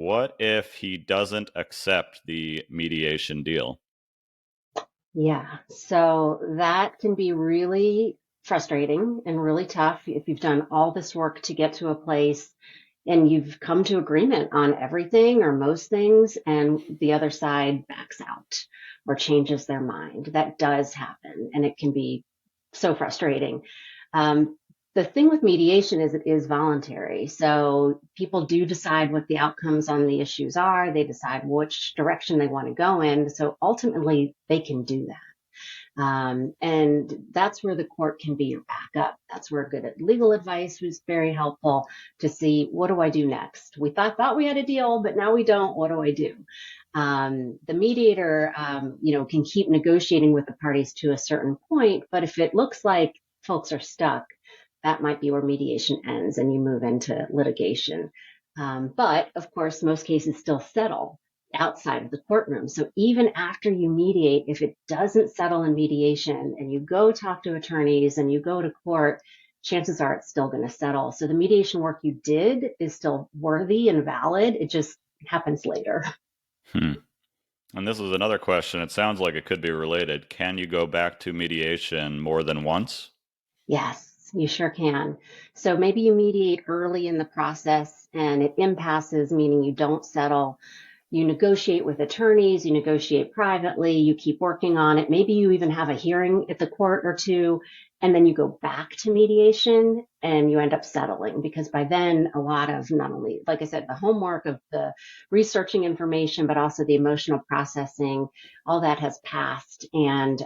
what if he doesn't accept the mediation deal? Yeah, so that can be really frustrating and really tough if you've done all this work to get to a place and you've come to agreement on everything or most things, and the other side backs out or changes their mind. That does happen, and it can be so frustrating. Um, the thing with mediation is it is voluntary. So people do decide what the outcomes on the issues are. They decide which direction they want to go in. So ultimately, they can do that. And that's where the court can be your backup. That's where good legal advice was very helpful to see, what do I do next? We thought we had a deal, but now we don't. What do I do? The mediator, can keep negotiating with the parties to a certain point, but if it looks like folks are stuck, that might be where mediation ends and you move into litigation. But of course, most cases still settle outside of the courtroom. So even after you mediate, if it doesn't settle in mediation and you go talk to attorneys and you go to court, chances are it's still going to settle. So the mediation work you did is still worthy and valid. It just happens later. Hmm. And this is another question. It sounds like it could be related. Can you go back to mediation more than once? Yes, you sure can. So maybe you mediate early in the process and it impasses, meaning you don't settle. You negotiate with attorneys, you negotiate privately, you keep working on it. Maybe you even have a hearing at the court or two, and then you go back to mediation and you end up settling because by then a lot of not only, like I said, the homework of the researching information, but also the emotional processing, all that has passed. And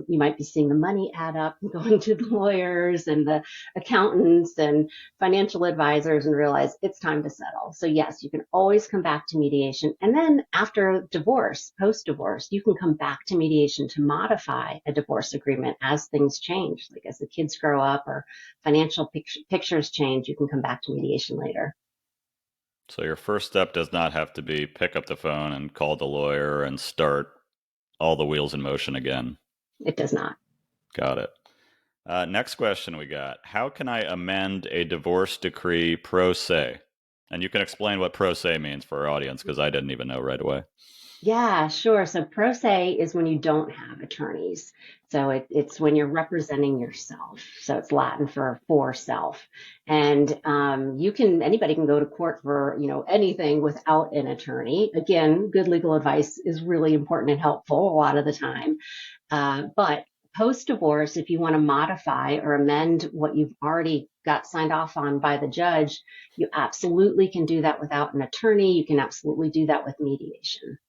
you might be seeing the money add up, going to the lawyers and the accountants and financial advisors and realize it's time to settle. So yes, you can always come back to mediation. And then after divorce, post divorce, you can come back to mediation to modify a divorce agreement as things change. Like as the kids grow up or financial pictures change, you can come back to mediation later. So your first step does not have to be pick up the phone and call the lawyer and start all the wheels in motion again. It does not. Got it. Next question we got. How can I amend a divorce decree pro se? And you can explain what pro se means for our audience because I didn't even know right away. Yeah, sure. So pro se is when you don't have attorneys. So it's when you're representing yourself. So it's Latin for self. And anybody can go to court for, anything without an attorney. Again, good legal advice is really important and helpful a lot of the time. But post divorce, if you want to modify or amend what you've already got signed off on by the judge, you absolutely can do that without an attorney. You can absolutely do that with mediation.